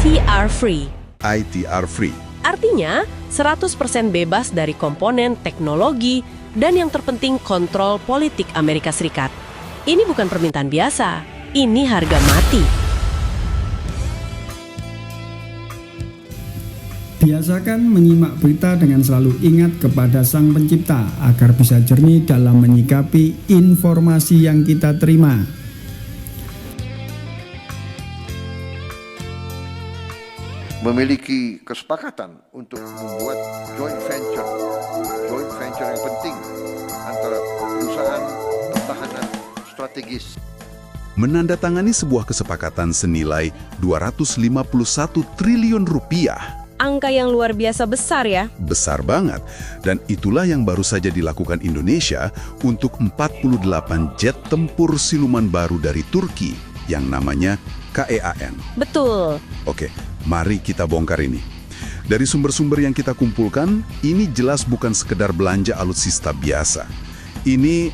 ITR free. ITR free. Artinya, 100% bebas dari komponen, teknologi, dan yang terpenting kontrol politik Amerika Serikat. Ini bukan permintaan biasa, ini harga mati. Biasakan menyimak berita dengan selalu ingat kepada Sang Pencipta agar bisa jernih dalam menyikapi informasi yang kita terima. Memiliki kesepakatan untuk membuat joint venture yang penting antara perusahaan pertahanan strategis. Menandatangani sebuah kesepakatan senilai 251 triliun rupiah. Angka yang luar biasa besar ya. Besar banget. Dan itulah yang baru saja dilakukan Indonesia untuk 48 jet tempur siluman baru dari Turki yang namanya KEAN. Betul. Oke, mari kita bongkar ini. Dari sumber-sumber yang kita kumpulkan, ini jelas bukan sekedar belanja alutsista biasa. Ini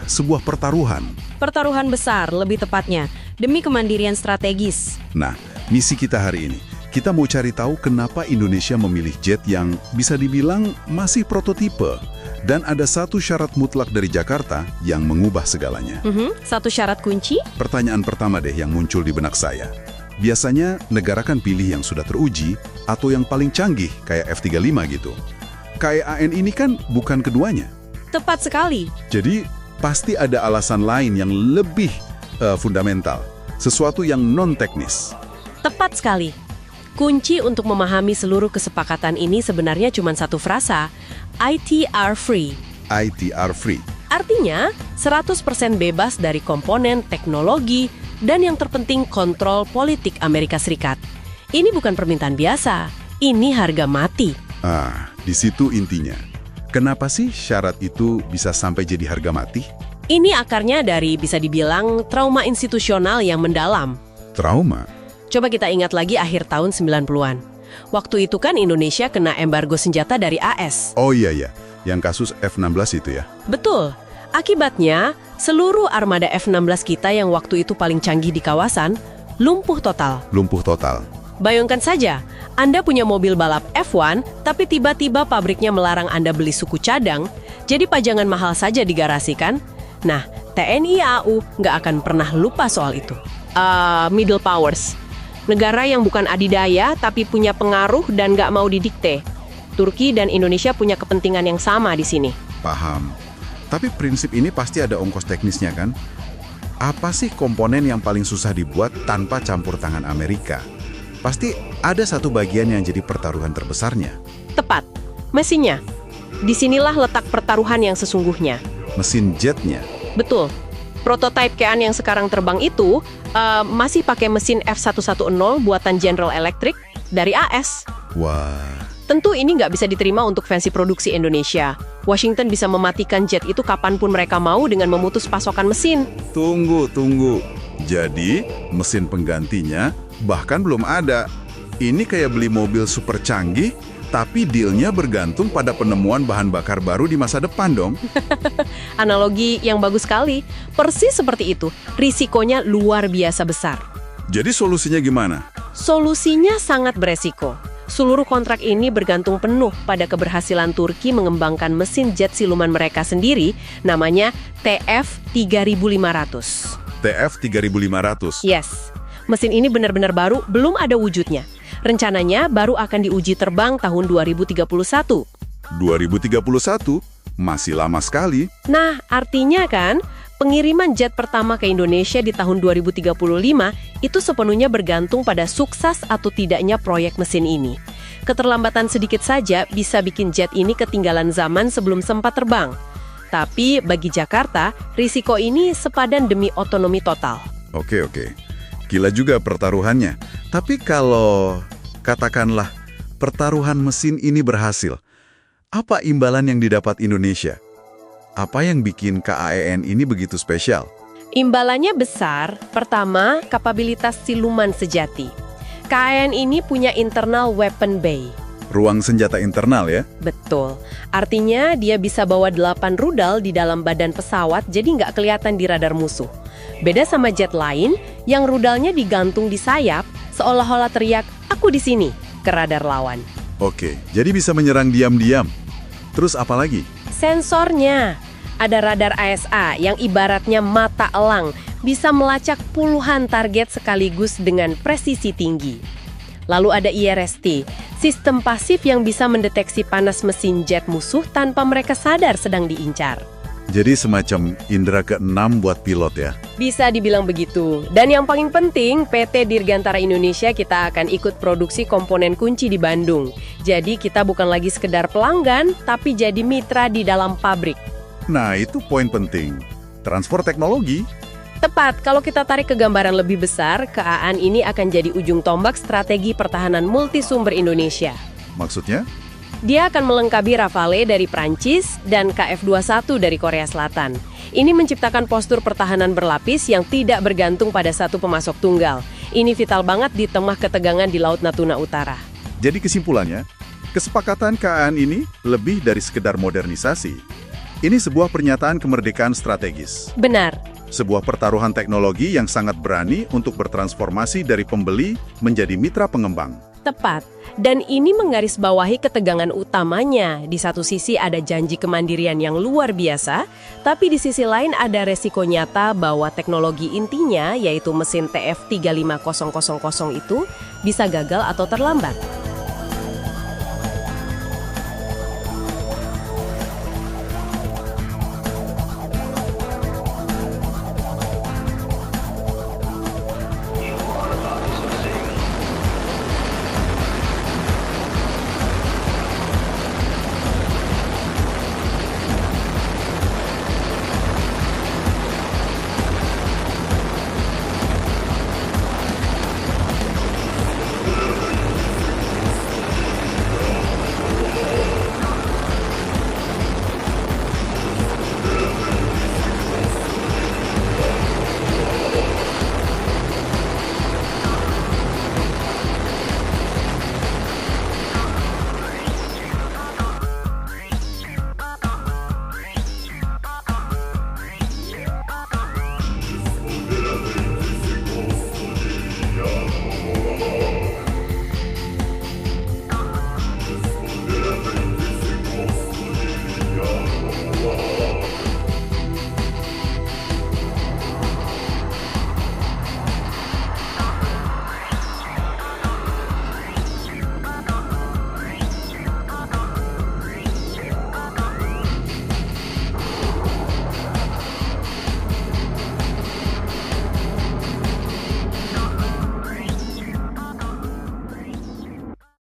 sebuah pertaruhan. Pertaruhan besar, lebih tepatnya, demi kemandirian strategis. Nah, misi kita hari ini, kita mau cari tahu kenapa Indonesia memilih jet yang bisa dibilang masih prototipe. Dan ada satu syarat mutlak dari Jakarta yang mengubah segalanya. Satu syarat kunci? Pertanyaan pertama deh yang muncul di benak saya. Biasanya negara kan pilih yang sudah teruji atau yang paling canggih kayak F-35 gitu. KEAN ini kan bukan keduanya. Tepat sekali. Jadi pasti ada alasan lain yang lebih fundamental. Sesuatu yang non-teknis. Tepat sekali. Kunci untuk memahami seluruh kesepakatan ini sebenarnya cuma satu frasa, ITR free. ITR free. Artinya, 100% bebas dari komponen, teknologi, dan yang terpenting kontrol politik Amerika Serikat. Ini bukan permintaan biasa, ini harga mati. Di situ intinya. Kenapa sih syarat itu bisa sampai jadi harga mati? Ini akarnya dari bisa dibilang trauma institusional yang mendalam. Trauma? Coba kita ingat lagi akhir tahun 90-an. Waktu itu kan Indonesia kena embargo senjata dari AS. Oh iya, yang kasus F-16 itu ya? Betul. Akibatnya, seluruh armada F-16 kita yang waktu itu paling canggih di kawasan, lumpuh total. Lumpuh total. Bayangkan saja, Anda punya mobil balap F1, tapi tiba-tiba pabriknya melarang Anda beli suku cadang, jadi pajangan mahal saja di garasi kan? Nah, TNI AU nggak akan pernah lupa soal itu. Middle powers. Negara yang bukan adidaya, tapi punya pengaruh dan nggak mau didikte. Turki dan Indonesia punya kepentingan yang sama di sini. Paham. Tapi prinsip ini pasti ada ongkos teknisnya kan? Apa sih komponen yang paling susah dibuat tanpa campur tangan Amerika? Pasti ada satu bagian yang jadi pertaruhan terbesarnya. Tepat. Mesinnya. Disinilah letak pertaruhan yang sesungguhnya. Mesin jetnya. Betul. Prototipe KEAN yang sekarang terbang itu masih pakai mesin F110 buatan General Electric dari AS. Wah. Tentu ini nggak bisa diterima untuk versi produksi Indonesia. Washington bisa mematikan jet itu kapanpun mereka mau dengan memutus pasokan mesin. Tunggu. Jadi, mesin penggantinya bahkan belum ada. Ini kayak beli mobil super canggih, tapi dealnya bergantung pada penemuan bahan bakar baru di masa depan dong. Analogi yang bagus sekali. Persis seperti itu. Risikonya luar biasa besar. Jadi solusinya gimana? Solusinya sangat beresiko. Seluruh kontrak ini bergantung penuh pada keberhasilan Turki mengembangkan mesin jet siluman mereka sendiri, namanya TF-3500. TF-3500? Yes. Mesin ini benar-benar baru, belum ada wujudnya. Rencananya baru akan diuji terbang tahun 2031. 2031? Masih lama sekali. Nah, artinya kan, pengiriman jet pertama ke Indonesia di tahun 2035 itu sepenuhnya bergantung pada sukses atau tidaknya proyek mesin ini. Keterlambatan sedikit saja bisa bikin jet ini ketinggalan zaman sebelum sempat terbang. Tapi bagi Jakarta, risiko ini sepadan demi otonomi total. Oke. Gila juga pertaruhannya. Tapi kalau, katakanlah, pertaruhan mesin ini berhasil, apa imbalan yang didapat Indonesia? Apa yang bikin KAEN ini begitu spesial? Imbalannya besar. Pertama, kapabilitas siluman sejati. KAEN ini punya internal weapon bay. Ruang senjata internal ya? Betul. Artinya dia bisa bawa 8 rudal di dalam badan pesawat jadi nggak kelihatan di radar musuh. Beda sama jet lain yang rudalnya digantung di sayap seolah-olah teriak, "Aku di sini," ke radar lawan. Oke, jadi bisa menyerang diam-diam. Terus apa lagi? Sensornya. Ada radar ASA yang ibaratnya mata elang, bisa melacak puluhan target sekaligus dengan presisi tinggi. Lalu ada IRST, sistem pasif yang bisa mendeteksi panas mesin jet musuh tanpa mereka sadar sedang diincar. Jadi semacam indera keenam buat pilot ya? Bisa dibilang begitu. Dan yang paling penting, PT Dirgantara Indonesia kita akan ikut produksi komponen kunci di Bandung. Jadi kita bukan lagi sekedar pelanggan, tapi jadi mitra di dalam pabrik. Nah, itu poin penting. Transfer teknologi. Tepat, kalau kita tarik ke gambaran lebih besar, KAAN ini akan jadi ujung tombak strategi pertahanan multisumber Indonesia. Maksudnya? Dia akan melengkapi Rafale dari Prancis dan KF-21 dari Korea Selatan. Ini menciptakan postur pertahanan berlapis yang tidak bergantung pada satu pemasok tunggal. Ini vital banget di tengah ketegangan di Laut Natuna Utara. Jadi kesimpulannya, kesepakatan KAAN ini lebih dari sekedar modernisasi. Ini sebuah pernyataan kemerdekaan strategis. Benar. Sebuah pertaruhan teknologi yang sangat berani untuk bertransformasi dari pembeli menjadi mitra pengembang. Tepat. Dan ini menggarisbawahi ketegangan utamanya. Di satu sisi ada janji kemandirian yang luar biasa, tapi di sisi lain ada resiko nyata bahwa teknologi intinya, yaitu mesin TF35000 itu, bisa gagal atau terlambat.